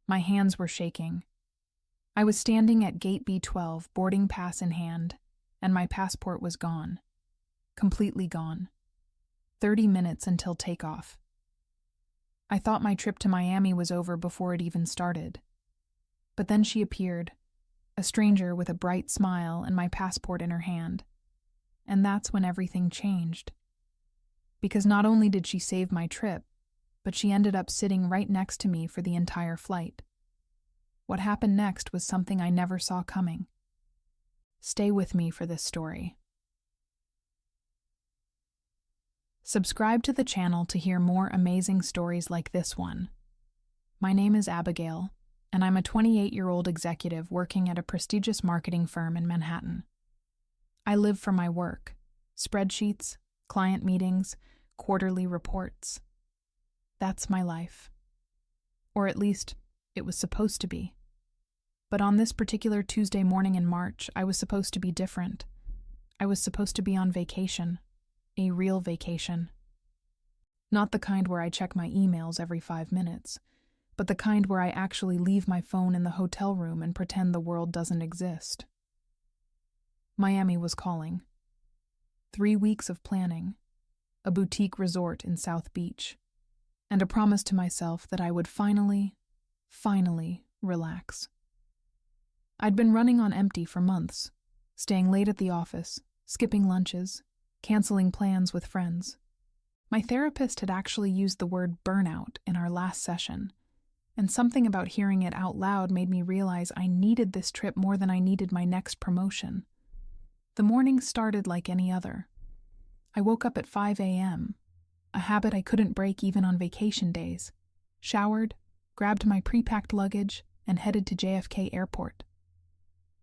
My hands were shaking. I was standing at Gate B12, boarding pass in hand, and my passport was gone. Completely gone. 30 minutes until takeoff. I thought my trip to Miami was over before it even started. But then she appeared, a stranger with a bright smile and my passport in her hand. And that's when everything changed. Because not only did she save my trip, but she ended up sitting right next to me for the entire flight. What happened next was something I never saw coming. Stay with me for this story. Subscribe to the channel to hear more amazing stories like this one. My name is Abigail, and I'm a 28-year-old executive working at a prestigious marketing firm in Manhattan. I live for my work: spreadsheets, client meetings, quarterly reports. That's my life. Or at least, it was supposed to be. But on this particular Tuesday morning in March, I was supposed to be different. I was supposed to be on vacation. A real vacation. Not the kind where I check my emails every 5 minutes, but the kind where I actually leave my phone in the hotel room and pretend the world doesn't exist. Miami was calling. 3 weeks of planning, a boutique resort in South Beach, and a promise to myself that I would finally relax. I'd been running on empty for months, staying late at the office, skipping lunches, canceling plans with friends. My therapist had actually used the word burnout in our last session, and something about hearing it out loud made me realize I needed this trip more than I needed my next promotion. The morning started like any other. I woke up at 5 a.m., a habit I couldn't break even on vacation days, showered, grabbed my pre-packed luggage, and headed to JFK Airport.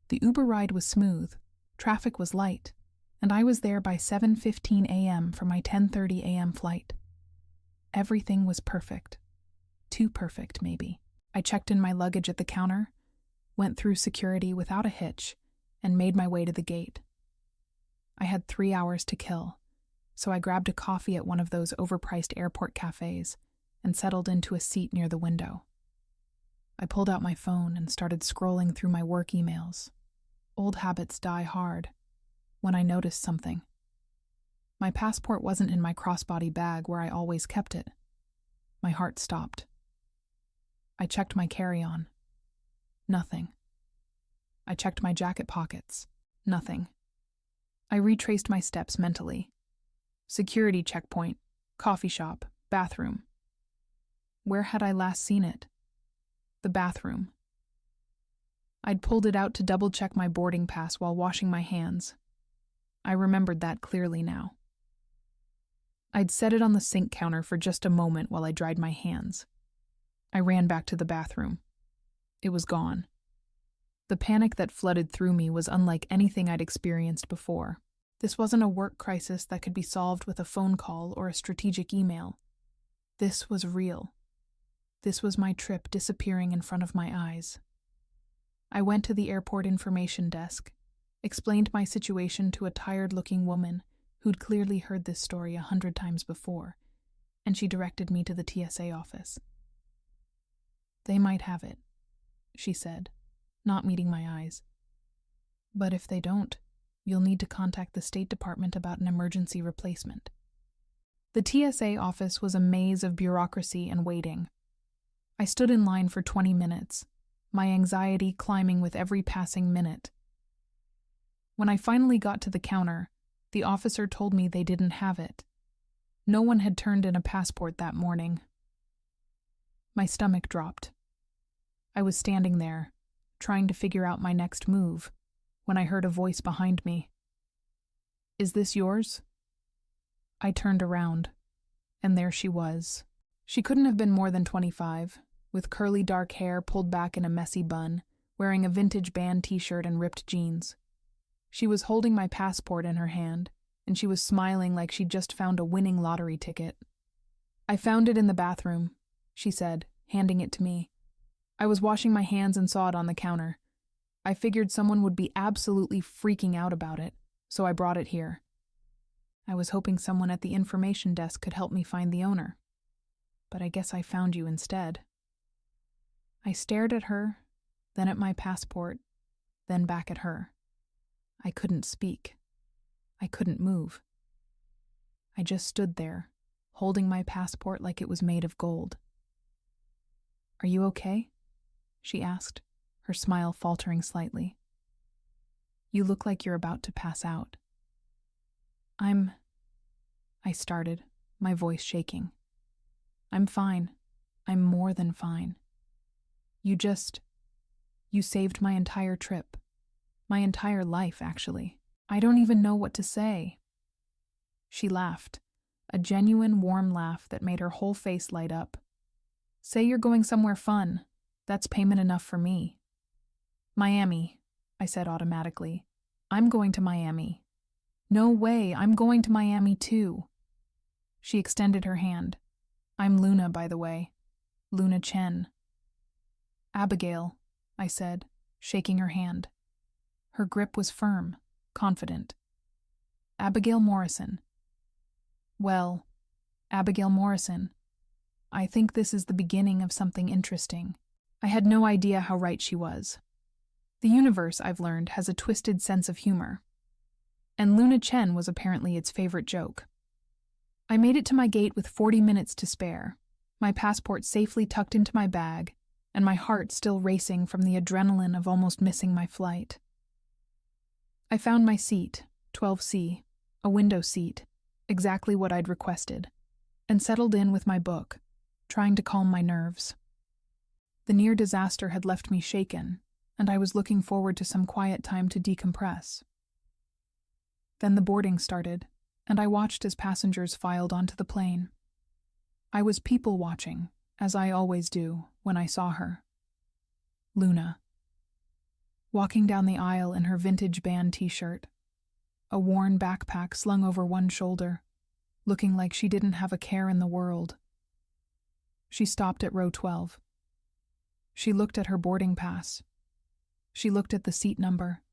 The Uber ride was smooth, traffic was light, and I was there by 7:15 a.m. for my 10:30 a.m. flight. Everything was perfect. Too perfect, maybe. I checked in my luggage at the counter, went through security without a hitch, and made my way to the gate. I had 3 hours to kill, so I grabbed a coffee at one of those overpriced airport cafes and settled into a seat near the window. I pulled out my phone and started scrolling through my work emails. Old habits die hard. When I noticed something. My passport wasn't in my crossbody bag where I always kept it. My heart stopped. I checked my carry-on. Nothing. I checked my jacket pockets. Nothing. I retraced my steps mentally. Security checkpoint, coffee shop, bathroom. Where had I last seen it? The bathroom. I'd pulled it out to double-check my boarding pass while washing my hands. I remembered that clearly now. I'd set it on the sink counter for just a moment while I dried my hands. I ran back to the bathroom. It was gone. The panic that flooded through me was unlike anything I'd experienced before. This wasn't a work crisis that could be solved with a phone call or a strategic email. This was real. This was my trip disappearing in front of my eyes. I went to the airport information desk, explained my situation to a tired-looking woman who'd clearly heard this story 100 times before, and she directed me to the TSA office. "They might have it," she said, not meeting my eyes. "But if they don't, you'll need to contact the State Department about an emergency replacement." The TSA office was a maze of bureaucracy and waiting. I stood in line for 20 minutes, my anxiety climbing with every passing minute. When I finally got to the counter, the officer told me they didn't have it. No one had turned in a passport that morning. My stomach dropped. I was standing there, trying to figure out my next move, when I heard a voice behind me. "Is this yours?" I turned around, and there she was. She couldn't have been more than 25, with curly dark hair pulled back in a messy bun, wearing a vintage band t-shirt and ripped jeans. She was holding my passport in her hand, and she was smiling like she'd just found a winning lottery ticket. "I found it in the bathroom," she said, handing it to me. "I was washing my hands and saw it on the counter. I figured someone would be absolutely freaking out about it, so I brought it here. I was hoping someone at the information desk could help me find the owner. But I guess I found you instead." I stared at her, then at my passport, then back at her. I couldn't speak. I couldn't move. I just stood there, holding my passport like it was made of gold. "Are you okay?" she asked, her smile faltering slightly. "You look like you're about to pass out." I started, my voice shaking. "I'm fine. I'm more than fine. You saved my entire trip. My entire life, actually. I don't even know what to say." She laughed, a genuine warm laugh that made her whole face light up. "Say you're going somewhere fun. That's payment enough for me." "Miami," I said automatically. "I'm going to Miami." "No way, I'm going to Miami too." She extended her hand. "I'm Luna, by the way. Luna Chen." "Abigail," I said, shaking her hand. Her grip was firm, confident. "Abigail Morrison." "Well, Abigail Morrison, I think this is the beginning of something interesting." I had no idea how right she was. The universe, I've learned, has a twisted sense of humor. And Luna Chen was apparently its favorite joke. I made it to my gate with 40 minutes to spare, my passport safely tucked into my bag, and my heart still racing from the adrenaline of almost missing my flight. I found my seat, 12C, a window seat, exactly what I'd requested, and settled in with my book, trying to calm my nerves. The near disaster had left me shaken, and I was looking forward to some quiet time to decompress. Then the boarding started, and I watched as passengers filed onto the plane. I was people watching, as I always do when I saw her. Luna. Walking down the aisle in her vintage band t-shirt, a worn backpack slung over one shoulder, looking like she didn't have a care in the world. She stopped at row 12. She looked at her boarding pass. She looked at the seat number.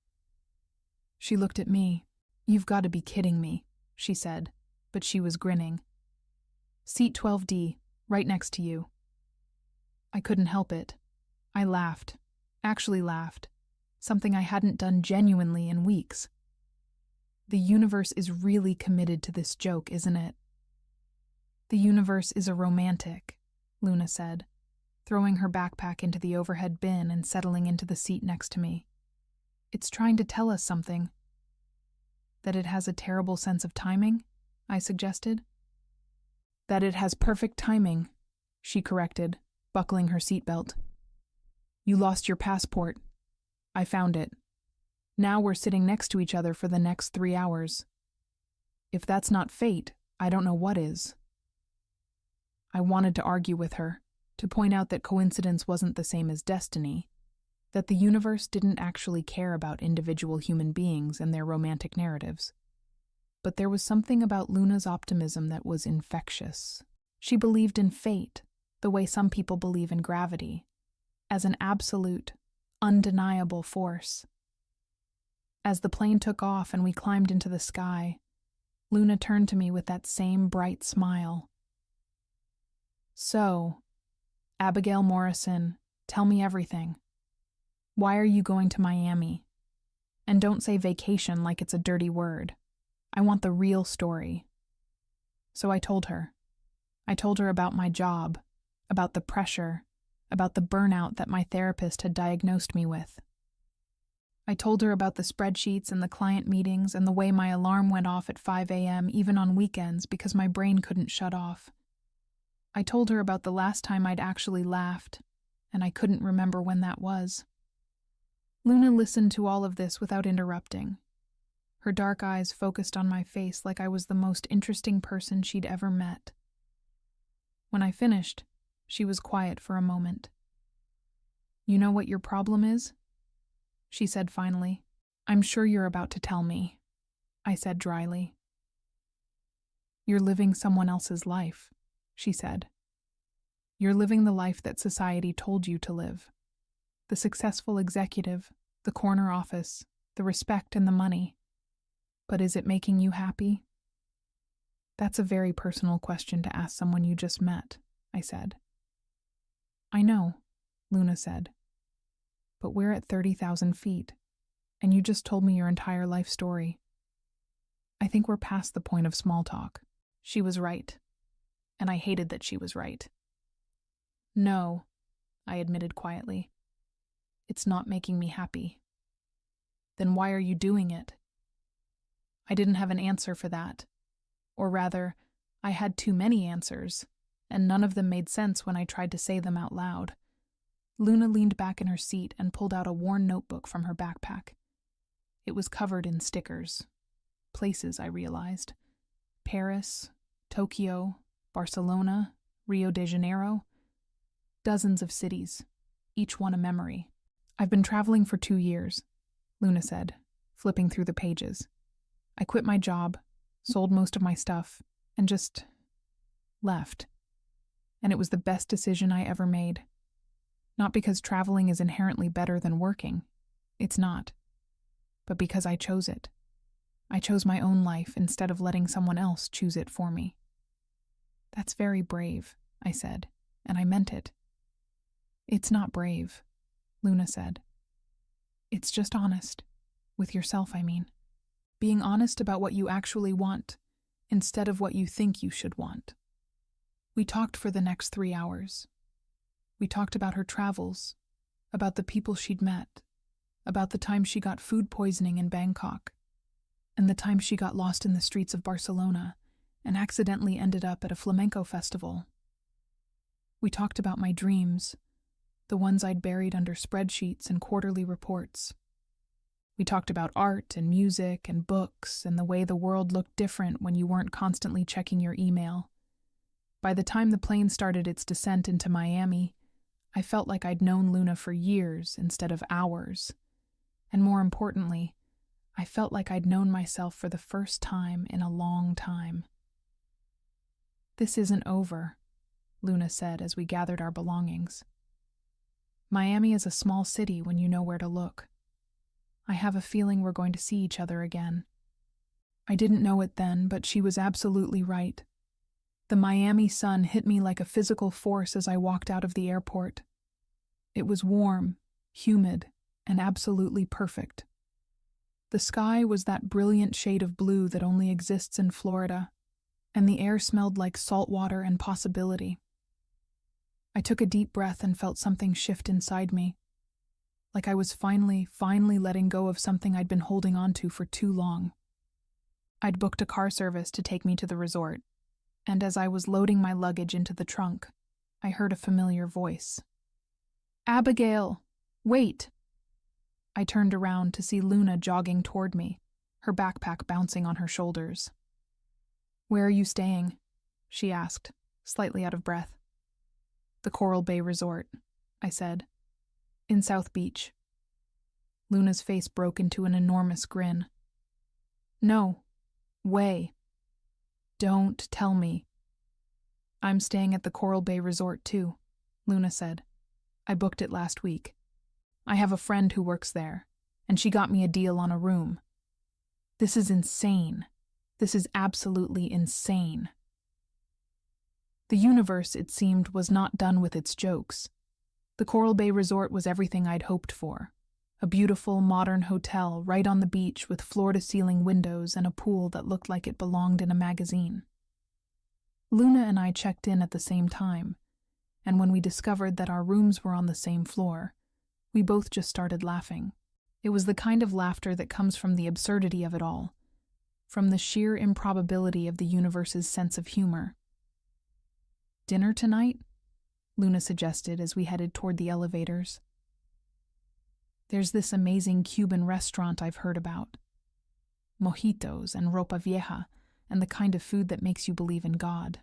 She looked at me. "You've got to be kidding me," she said, but she was grinning. "Seat 12D, right next to you." I couldn't help it. I laughed. Actually laughed. Something I hadn't done genuinely in weeks. The universe is really committed to this joke, isn't it? "The universe is a romantic," Luna said, throwing her backpack into the overhead bin and settling into the seat next to me. "It's trying to tell us something." "That it has a terrible sense of timing?" I suggested. "That it has perfect timing," she corrected, buckling her seatbelt. "You lost your passport. I found it. Now we're sitting next to each other for the next 3 hours. If that's not fate, I don't know what is." I wanted to argue with her, to point out that coincidence wasn't the same as destiny, that the universe didn't actually care about individual human beings and their romantic narratives. But there was something about Luna's optimism that was infectious. She believed in fate, the way some people believe in gravity, as an absolute, undeniable force. As the plane took off and we climbed into the sky, Luna turned to me with that same bright smile. "So, Abigail Morrison, tell me everything. Why are you going to Miami? And don't say vacation like it's a dirty word. I want the real story." So I told her. I told her about my job, about the pressure, about the burnout that my therapist had diagnosed me with. I told her about the spreadsheets and the client meetings and the way my alarm went off at 5 a.m. even on weekends because my brain couldn't shut off. I told her about the last time I'd actually laughed, and I couldn't remember when that was. Luna listened to all of this without interrupting. Her dark eyes focused on my face like I was the most interesting person she'd ever met. When I finished, she was quiet for a moment. "You know what your problem is?" she said finally. "I'm sure you're about to tell me," I said dryly. "You're living someone else's life," she said. "You're living the life that society told you to live. The successful executive, the corner office, the respect and the money. But is it making you happy?" "That's a very personal question to ask someone you just met," I said. "I know. Luna said. But we're at 30,000 feet, and you just told me your entire life story. I think we're past the point of small talk. She was right, and I hated that she was right. No, I admitted quietly. It's not making me happy. Then why are you doing it? I didn't have an answer for that. Or rather, I had too many answers, and none of them made sense when I tried to say them out loud. Luna leaned back in her seat and pulled out a worn notebook from her backpack. It was covered in stickers. Places, I realized. Paris, Tokyo, Barcelona, Rio de Janeiro. Dozens of cities, each one a memory. I've been traveling for 2 years, Luna said, flipping through the pages. I quit my job, sold most of my stuff, and just left. And it was the best decision I ever made. Not because traveling is inherently better than working. It's not. But because I chose it. I chose my own life instead of letting someone else choose it for me. That's very brave, I said, and I meant it. It's not brave, Luna said. It's just honest. With yourself, I mean. Being honest about what you actually want, instead of what you think you should want. We talked for the next 3 hours. We talked about her travels, about the people she'd met, about the time she got food poisoning in Bangkok, and the time she got lost in the streets of Barcelona and accidentally ended up at a flamenco festival. We talked about my dreams, the ones I'd buried under spreadsheets and quarterly reports. We talked about art and music and books and the way the world looked different when you weren't constantly checking your email. By the time the plane started its descent into Miami, I felt like I'd known Luna for years instead of hours. And more importantly, I felt like I'd known myself for the first time in a long time. This isn't over, Luna said as we gathered our belongings. Miami is a small city when you know where to look. I have a feeling we're going to see each other again. I didn't know it then, but she was absolutely right. The Miami sun hit me like a physical force as I walked out of the airport. It was warm, humid, and absolutely perfect. The sky was that brilliant shade of blue that only exists in Florida, and the air smelled like salt water and possibility. I took a deep breath and felt something shift inside me, like I was finally letting go of something I'd been holding on to for too long. I'd booked a car service to take me to the resort, and as I was loading my luggage into the trunk, I heard a familiar voice. "Abigail, wait!" I turned around to see Luna jogging toward me, her backpack bouncing on her shoulders. "Where are you staying?" she asked, slightly out of breath. "The Coral Bay Resort," I said. "In South Beach." Luna's face broke into an enormous grin. "No. Way. Don't tell me." "I'm staying at the Coral Bay Resort too," Luna said. "I booked it last week. I have a friend who works there, and she got me a deal on a room. This is insane. This is absolutely insane." The universe, it seemed, was not done with its jokes. The Coral Bay Resort was everything I'd hoped for. A beautiful, modern hotel right on the beach with floor-to-ceiling windows and a pool that looked like it belonged in a magazine. Luna and I checked in at the same time, and when we discovered that our rooms were on the same floor, we both just started laughing. It was the kind of laughter that comes from the absurdity of it all, from the sheer improbability of the universe's sense of humor. "Dinner tonight?" Luna suggested as we headed toward the elevators. "There's this amazing Cuban restaurant I've heard about. Mojitos and ropa vieja, and the kind of food that makes you believe in God."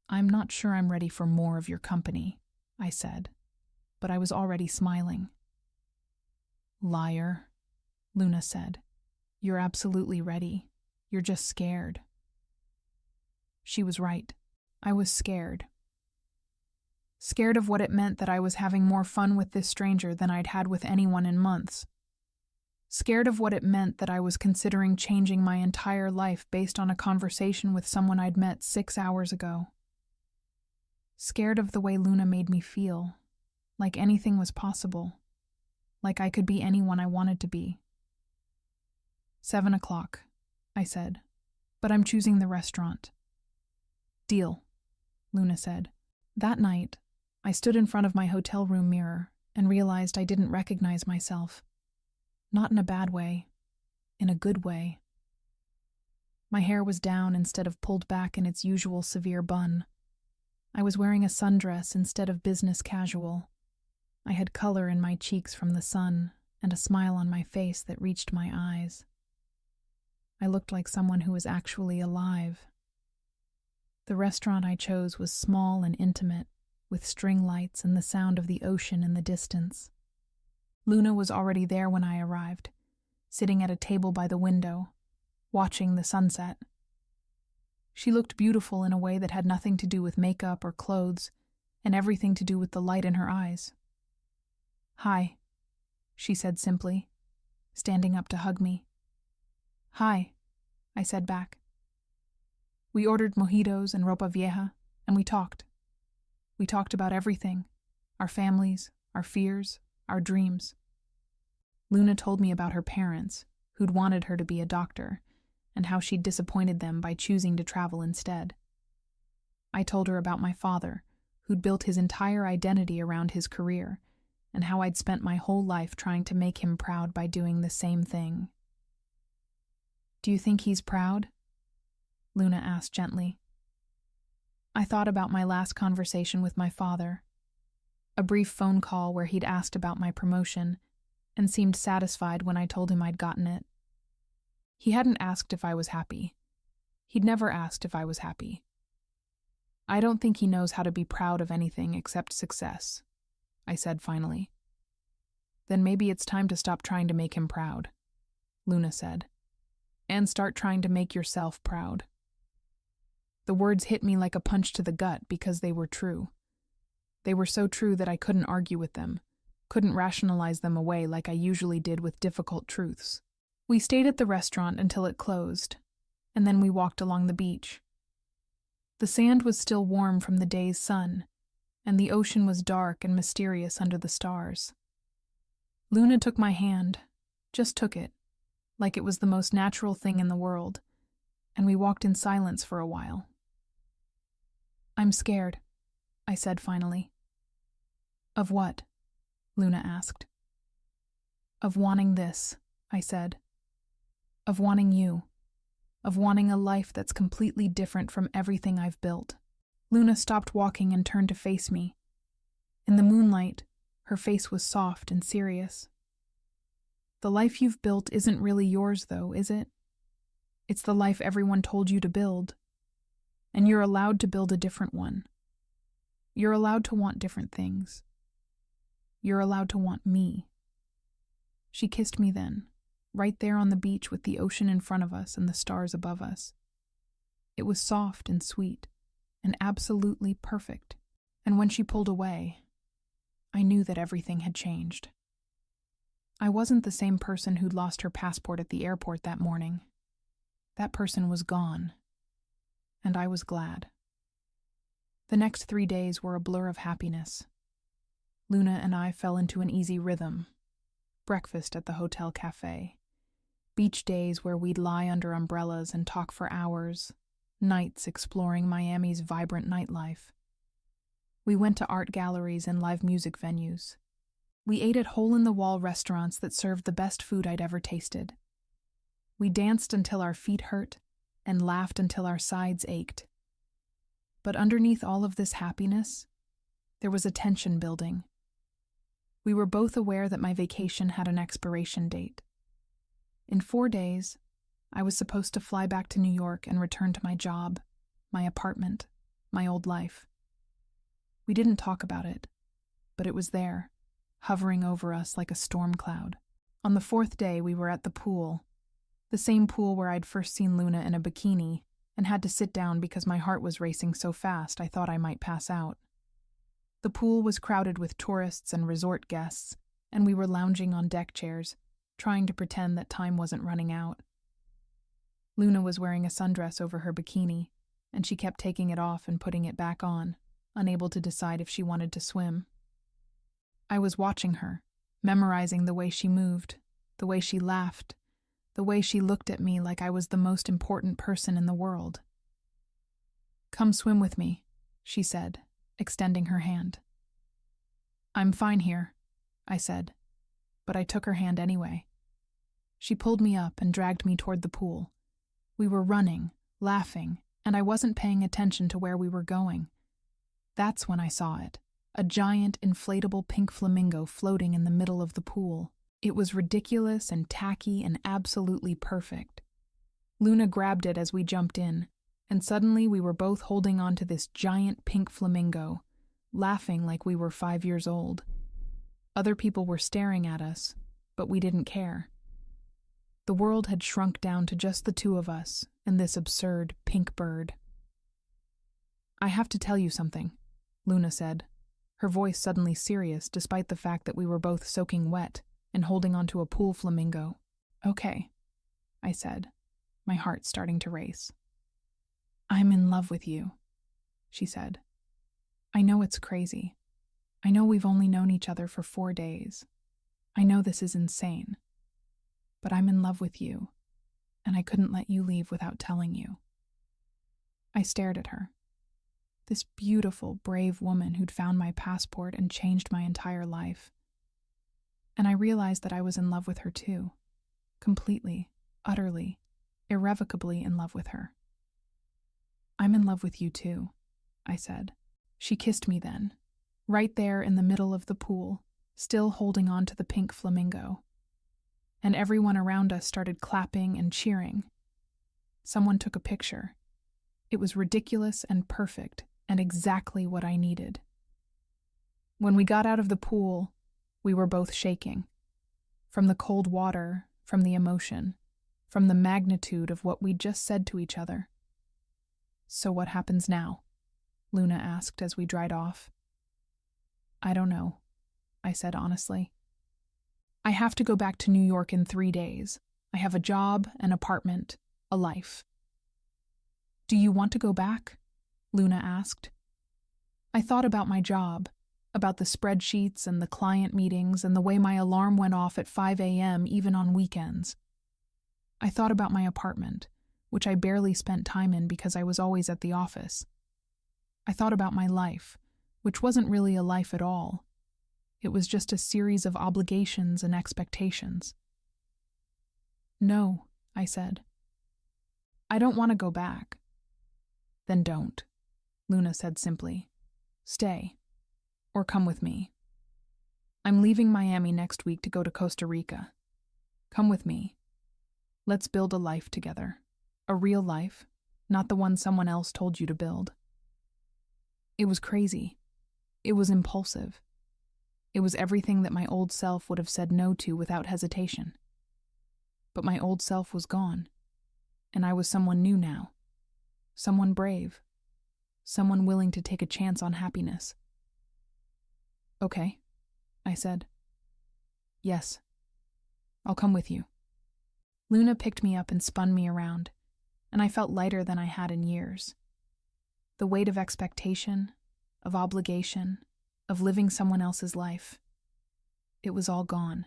"I'm not sure I'm ready for more of your company," I said, but I was already smiling. "Liar," Luna said. "You're absolutely ready. You're just scared." She was right. I was scared. Scared of what it meant that I was having more fun with this stranger than I'd had with anyone in months. Scared of what it meant that I was considering changing my entire life based on a conversation with someone I'd met 6 hours ago. Scared of the way Luna made me feel, like anything was possible, like I could be anyone I wanted to be. 7 o'clock, I said, but I'm choosing the restaurant. Deal, Luna said. That night, I stood in front of my hotel room mirror and realized I didn't recognize myself. Not in a bad way, in a good way. My hair was down instead of pulled back in its usual severe bun. I was wearing a sundress instead of business casual. I had color in my cheeks from the sun and a smile on my face that reached my eyes. I looked like someone who was actually alive. The restaurant I chose was small and intimate, with string lights and the sound of the ocean in the distance. Luna was already there when I arrived, sitting at a table by the window, watching the sunset. She looked beautiful in a way that had nothing to do with makeup or clothes, and everything to do with the light in her eyes. "Hi," she said simply, standing up to hug me. "Hi," I said back. We ordered mojitos and ropa vieja, and we talked. We talked about everything, our families, our fears, our dreams. Luna told me about her parents, who'd wanted her to be a doctor, and how she'd disappointed them by choosing to travel instead. I told her about my father, who'd built his entire identity around his career, and how I'd spent my whole life trying to make him proud by doing the same thing. "Do you think he's proud?" Luna asked gently. I thought about my last conversation with my father, a brief phone call where he'd asked about my promotion and seemed satisfied when I told him I'd gotten it. He hadn't asked if I was happy. He'd never asked if I was happy. "I don't think he knows how to be proud of anything except success," I said finally. "Then maybe it's time to stop trying to make him proud," Luna said, "and start trying to make yourself proud." The words hit me like a punch to the gut because they were true. They were so true that I couldn't argue with them, couldn't rationalize them away like I usually did with difficult truths. We stayed at the restaurant until it closed, and then we walked along the beach. The sand was still warm from the day's sun, and the ocean was dark and mysterious under the stars. Luna took my hand, just took it, like it was the most natural thing in the world, and we walked in silence for a while. "I'm scared," I said finally. "Of what?" Luna asked. "Of wanting this," I said. "Of wanting you. Of wanting a life that's completely different from everything I've built." Luna stopped walking and turned to face me. In the moonlight, her face was soft and serious. "The life you've built isn't really yours, though, is it? It's the life everyone told you to build. And you're allowed to build a different one. You're allowed to want different things. You're allowed to want me." She kissed me then, right there on the beach with the ocean in front of us and the stars above us. It was soft and sweet, and absolutely perfect. And when she pulled away, I knew that everything had changed. I wasn't the same person who'd lost her passport at the airport that morning. That person was gone, and I was glad. The next 3 days were a blur of happiness. Luna and I fell into an easy rhythm. Breakfast at the hotel cafe. Beach days where we'd lie under umbrellas and talk for hours. Nights exploring Miami's vibrant nightlife. We went to art galleries and live music venues. We ate at hole-in-the-wall restaurants that served the best food I'd ever tasted. We danced until our feet hurt and laughed until our sides ached. But underneath all of this happiness, there was a tension building. We were both aware that my vacation had an expiration date. In 4 days, I was supposed to fly back to New York and return to my job, my apartment, my old life. We didn't talk about it, but it was there, hovering over us like a storm cloud. On the 4th day, we were at the pool, the same pool where I'd first seen Luna in a bikini and had to sit down because my heart was racing so fast I thought I might pass out. The pool was crowded with tourists and resort guests, and we were lounging on deck chairs, trying to pretend that time wasn't running out. Luna was wearing a sundress over her bikini, and she kept taking it off and putting it back on, unable to decide if she wanted to swim. I was watching her, memorizing the way she moved, the way she laughed, the way she looked at me like I was the most important person in the world. "Come swim with me," she said, extending her hand. "I'm fine here," I said, but I took her hand anyway. She pulled me up and dragged me toward the pool. We were running, laughing, and I wasn't paying attention to where we were going. That's when I saw it, a giant inflatable pink flamingo floating in the middle of the pool. It was ridiculous and tacky and absolutely perfect. Luna grabbed it as we jumped in, and suddenly we were both holding on to this giant pink flamingo, laughing like we were 5 years old. Other people were staring at us, but we didn't care. The world had shrunk down to just the two of us and this absurd pink bird. "I have to tell you something," Luna said, her voice suddenly serious despite the fact that we were both soaking wet and holding onto a pool flamingo. "Okay," I said, my heart starting to race. "I'm in love with you," she said. "I know it's crazy. I know we've only known each other for 4 days. I know this is insane. But I'm in love with you, and I couldn't let you leave without telling you." I stared at her. This beautiful, brave woman who'd found my passport and changed my entire life. And I realized that I was in love with her too. Completely, utterly, irrevocably in love with her. "I'm in love with you too," I said. She kissed me then, right there in the middle of the pool, still holding on to the pink flamingo. And everyone around us started clapping and cheering. Someone took a picture. It was ridiculous and perfect, and exactly what I needed. When we got out of the pool, we were both shaking. From the cold water, from the emotion, from the magnitude of what we'd just said to each other. "So what happens now?" Luna asked as we dried off. "I don't know," I said honestly. "I have to go back to New York in 3 days. I have a job, an apartment, a life." "Do you want to go back?" Luna asked. I thought about my job, about the spreadsheets and the client meetings and the way my alarm went off at 5 a.m. even on weekends. I thought about my apartment, which I barely spent time in because I was always at the office. I thought about my life, which wasn't really a life at all. It was just a series of obligations and expectations. "No," I said. "I don't want to go back." "Then don't," Luna said simply. "Stay. Or come with me. I'm leaving Miami next week to go to Costa Rica. Come with me. Let's build a life together. A real life, not the one someone else told you to build." It was crazy. It was impulsive. It was everything that my old self would have said no to without hesitation. But my old self was gone, and I was someone new now. Someone brave. Someone willing to take a chance on happiness. "Okay," I said. "Yes. I'll come with you." Luna picked me up and spun me around, and I felt lighter than I had in years. The weight of expectation, of obligation, of living someone else's life. It was all gone,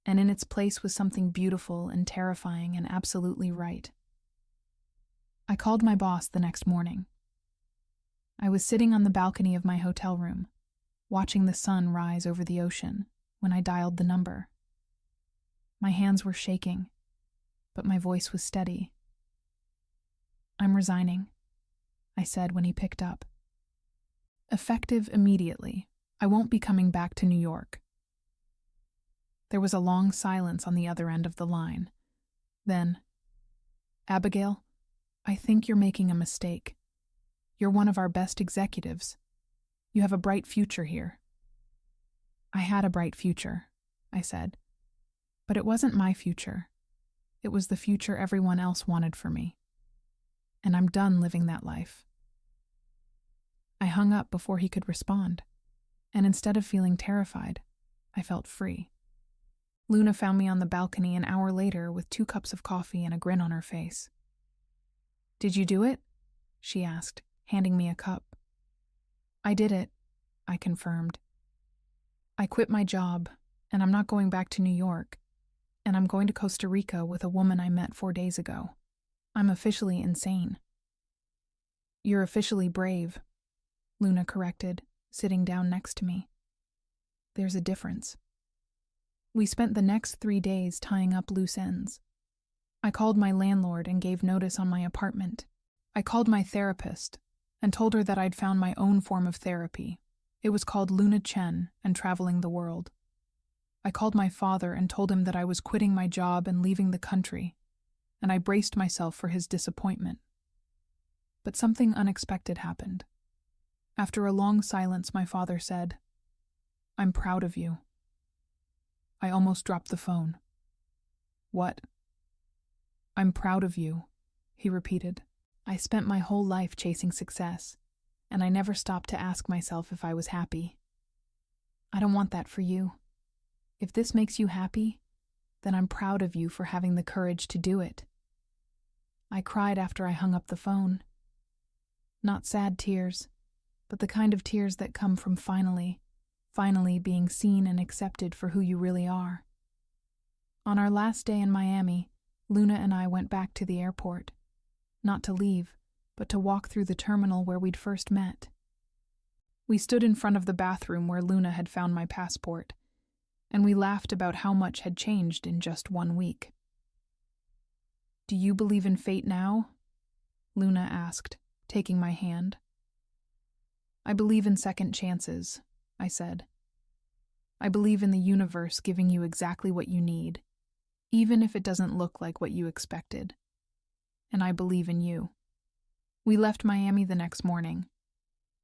and in its place was something beautiful and terrifying and absolutely right. I called my boss the next morning. I was sitting on the balcony of my hotel room, watching the sun rise over the ocean when I dialed the number. My hands were shaking, but my voice was steady. "I'm resigning," I said when he picked up. "Effective immediately. I won't be coming back to New York." There was a long silence on the other end of the line. Then, "Abigail, I think you're making a mistake. You're one of our best executives. You have a bright future here." "I had a bright future," I said. "But it wasn't my future. It was the future everyone else wanted for me. And I'm done living that life." I hung up before he could respond, and instead of feeling terrified, I felt free. Luna found me on the balcony an hour later with 2 cups of coffee and a grin on her face. "Did you do it?" she asked, handing me a cup. "I did it," I confirmed. I quit my job, and I'm not going back to New York, and I'm going to Costa Rica with a woman I met 4 days ago. I'm officially insane. You're officially brave, Luna corrected, sitting down next to me. There's a difference. We spent the next 3 days tying up loose ends. I called my landlord and gave notice on my apartment. I called my therapist and told her that I'd found my own form of therapy. It was called Luna Chen and traveling the world. I called my father and told him that I was quitting my job and leaving the country, and I braced myself for his disappointment. But something unexpected happened. After a long silence, my father said, "I'm proud of you." I almost dropped the phone. "What?" "I'm proud of you," he repeated. I spent my whole life chasing success, and I never stopped to ask myself if I was happy. I don't want that for you. If this makes you happy, then I'm proud of you for having the courage to do it. I cried after I hung up the phone. Not sad tears, but the kind of tears that come from finally being seen and accepted for who you really are. On our last day in Miami, Luna and I went back to the airport. Not to leave, but to walk through the terminal where we'd first met. We stood in front of the bathroom where Luna had found my passport, and we laughed about how much had changed in just 1 week. "Do you believe in fate now?" Luna asked, taking my hand. "I believe in second chances," I said. "I believe in the universe giving you exactly what you need, even if it doesn't look like what you expected. And I believe in you." We left Miami the next morning.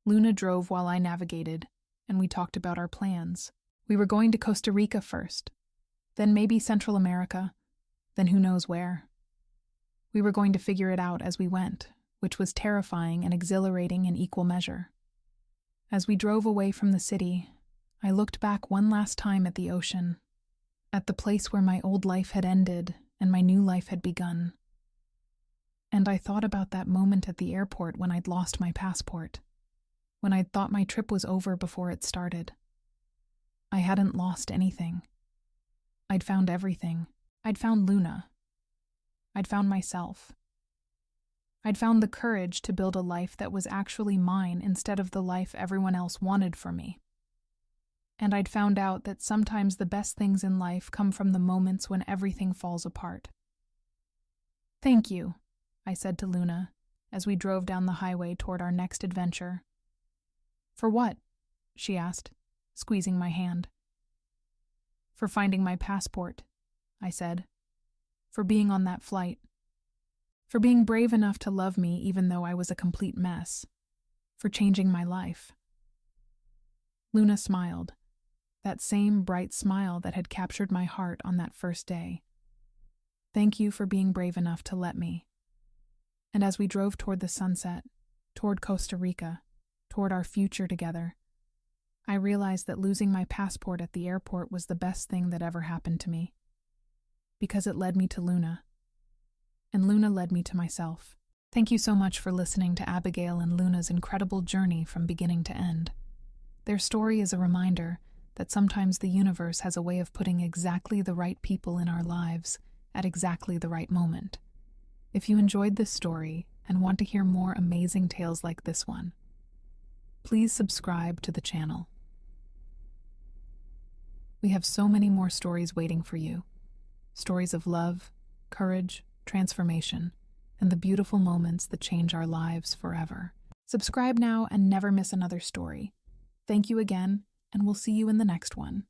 Luna drove while I navigated, and we talked about our plans. We were going to Costa Rica first, then maybe Central America, then who knows where. We were going to figure it out as we went, which was terrifying and exhilarating in equal measure. As we drove away from the city, I looked back one last time at the ocean, at the place where my old life had ended and my new life had begun. And I thought about that moment at the airport when I'd lost my passport, when I'd thought my trip was over before it started. I hadn't lost anything. I'd found everything. I'd found Luna. I'd found myself. I'd found the courage to build a life that was actually mine instead of the life everyone else wanted for me. And I'd found out that sometimes the best things in life come from the moments when everything falls apart. "Thank you," I said to Luna as we drove down the highway toward our next adventure. "For what?" she asked, squeezing my hand. "For finding my passport," I said. "For being on that flight. For being brave enough to love me even though I was a complete mess. For changing my life." Luna smiled, that same bright smile that had captured my heart on that first day. "Thank you for being brave enough to let me." And as we drove toward the sunset, toward Costa Rica, toward our future together, I realized that losing my passport at the airport was the best thing that ever happened to me. Because it led me to Luna. And Luna led me to myself. Thank you so much for listening to Abigail and Luna's incredible journey from beginning to end. Their story is a reminder that sometimes the universe has a way of putting exactly the right people in our lives at exactly the right moment. If you enjoyed this story and want to hear more amazing tales like this one, please subscribe to the channel. We have so many more stories waiting for you. Stories of love, courage, transformation, and the beautiful moments that change our lives forever. Subscribe now and never miss another story. Thank you again, and we'll see you in the next one.